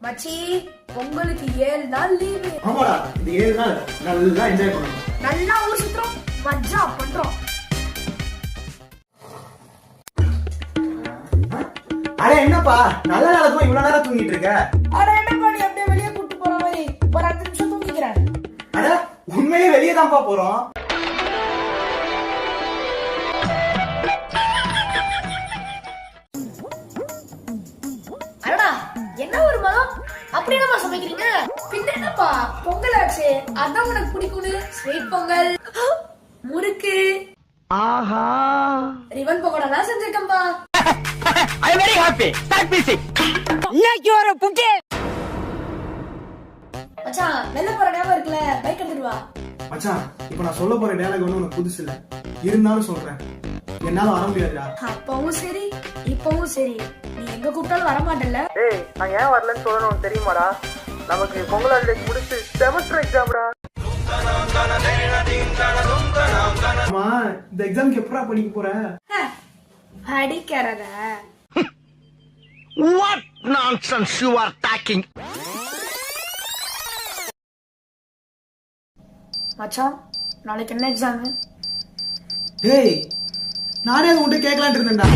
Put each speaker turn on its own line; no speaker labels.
மச்சி உங்களுக்கு 7 நாள் லீவு.
ஆமாடா, இந்த 7 நாள் நல்லா என்ஜாய் பண்ணணும்.
நல்லா ஊர் சுத்துறோம், மஜா பண்றோம்.
அட என்னப்பா, நல்ல நாளுக்கும் இவ்வளவு நேரம் தூங்கிட்டு இருக்க?
அட என்னப்பா நீ அப்படியே வெளியே கூட்டு போற மாதிரி ஒரு 5 நிமிஷம் தூங்கிக்கிறேன்.
அட உண்மையே வெளியே தான்ப்பா போறோம்.
அடடா என்ன ஒரு மனம், அப்படி என்னப்பா சமைக்கிறீங்க? பின்ன என்னப்பா பொங்கல் ஆச்சு, அதான் உனக்கு பிடிக்கும்னு ஸ்வீட் பொங்கல், முறுக்கு,
ஆஹா,
ரிவன் பக்கோடா தான் செஞ்சிருக்கேன்பா.
I am very happy. Start music. இன்னைக்கு ஒரு புட்டி.
மச்சான் வெளில போற ஞாபகம் இருக்குல்ல, பைக் எடுத்துட்டு வா.
மச்சான், இப்ப நான் சொல்ல போற டயலாக் ஒண்ணு உனக்கு புதுசு இல்ல, இருந்தாலும் சொல்றேன். என்னால வர முடியாதுடா.
அப்பவும் சரி இப்பவும் சரி, நீ எங்க கூப்பிட்டாலும் வர மாட்டேல்ல.
ஏய், நான் ஏன் வரலன்னு சொல்லணும் தெரியுமாடா? நமக்கு பொங்கல் ஹாலிடேஸ் முடிச்சு செமஸ்டர் எக்ஸாம்டா.
ஆமா, இந்த எக்ஸாம்க்கு எப்படா படிக்க போற?
அடிக்கிறத
What nonsense you are talking.
மச்சான் நாளைக்கு என்ன எக்ஸாம்?
டேய், நானே அது உன்கிட்ட கேட்கலான்ட்டு இருந்தேன்டா.